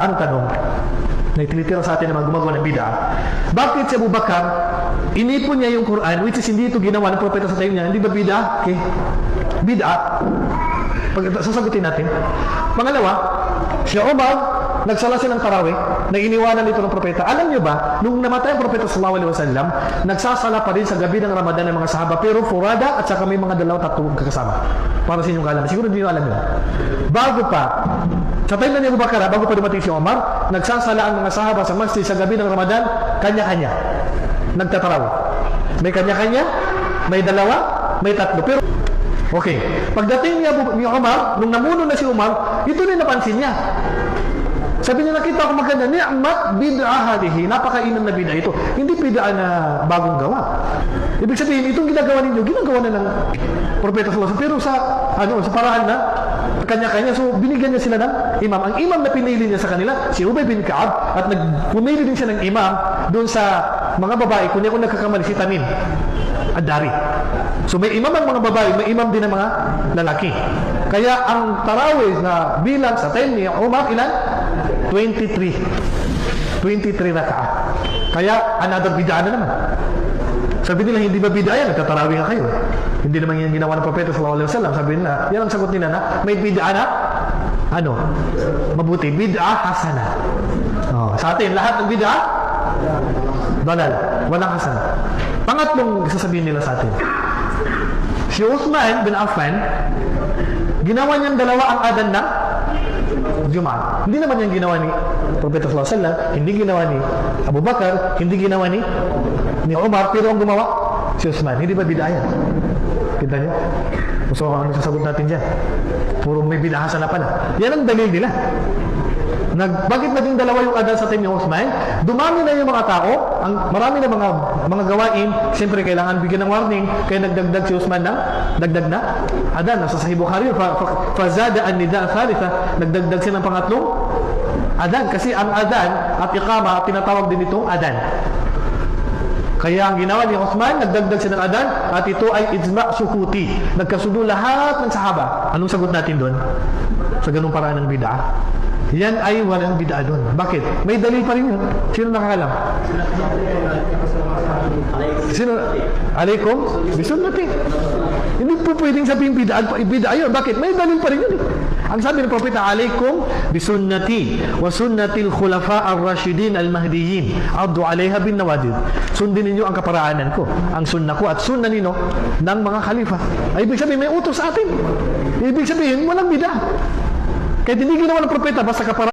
Ano tanong? Na itinitira sa atin naman gumagawa ng bid'a. Bakit si Abu Bakar, inipon niya yung Quran, which is hindi ito ginawa ng propeta sa time niya, hindi ba bid'a? Okay. Bid'a. Sasagutin natin. Pangalawa, si Umar, nagsala siya ng tarawih na iniwanan dito ng propeta. Alam niyo ba, nung namatay ang propeta sallallahu alaihi wasallam, nagsasala pa rin sa gabi ng Ramadan ng mga sahaba, pero furada at saka may mga tatlong kakasama. Para sa inyong kalaman. Siguro hindi nyo alam yun. Bago pa, sa time na ni Abu Bakar, bago pa dumating si Umar, nagsasala ang mga sahaba sa masjid sa gabi ng Ramadan, kanya-kanya. Nagtatarawih. May kanya-kanya, may dalawa, may tatlo. Pero okay. Pagdating ni Umar, nung namuno na si Umar, ito rin napansin niya. Sabi niya, nakita ko maganda, ni'mat bid'ah hadihi. Napakainam na bid'ah ito. Hindi bid'ah na bagong gawa. Ibig sabihin, itong ginagawa ninyo, ginagawa na ng propeta sallallahu alaihi wasallam. Pero sa paraan na kanya-kanya. So, binigyan niya sila ng imam. Ang imam na pinili niya sa kanila, si Ubay bin Ka'ab, at pumili din siya ng imam doon sa mga babae. Kung niya nagkakamali, si Tamim Ad-Dari. So, may imam ang mga babae, may imam din ang mga lalaki. Kaya, ang tarawih na bilang sa time ni Umar, ilan? 23 raka'ah. Kaya, another bid'ah na naman. Sabi nila, hindi ba bid'ah yan? Nagtatarawih nga kayo. Hindi naman yan ginawa ng propeta sallallahu alaihi wasallam. Sabi nila, yan ang sagot nila na may bid'ah na mabuti. Bid'ah hasana. Sa atin, lahat ng bid'ah dalal. Walang hasana. Pangatlong sasabihin nila sa atin. Si Uthman bin Affan, ginawa niyang dalawa ang adan ng Jumat. Hindi naman yung ginawa ni Propeta sallallahu alaihi wasallam, hindi ginawa ni Abu Bakar, hindi ginawa ni Umar, pero ang gumawa si Uthman. Hindi ba bid'ah yan? Kita niyo? So, ano sasagot natin dyan? Puro may bid'ah na pala. Yan ang dalil nila. Bakit naging dalawa yung adan sa time ni Uthman? Dumami na yung mga tao, marami na mga gawain, siyempre kailangan bigyan ng warning, kaya nagdagdag si Uthman ng dagdag na adan. Nasa Sahih Bukhari, fazada an-nida thalitha, nagdagdag siya ng pangatlong adan. Kasi ang adan at iqama, tinatawag din itong adan. Kaya ang ginawa ni Uthman, nagdagdag siya ng adan, at ito ay ijma' sukuti. Nagkasundo lahat ng sahaba. Anong sagot natin doon? Sa ganung paraan ng bid'ah? Yan ay walang bid'ah doon. Bakit? May dalil pa rin yun. Sino nakakalam? Sino? Alaikum? Bisunnati. Hindi po pwedeng sabihin bid'ah yun. Bakit? May dalil pa rin yun. Ang sabi ng propeta, alaikum bisunnati wa sunnatil khulafa ar-rashidin al-mahdiyyin. Addu 'alayha bin nawadid. Sundin ninyo ang kaparaanan ko, ang sunnah ko at sunnah nino ng mga khalifa. Ay ibig sabihin may utos sa atin. Ibig sabihin walang bid'ah. Kahit hindi ginawa ng propeta, basta kaparaanan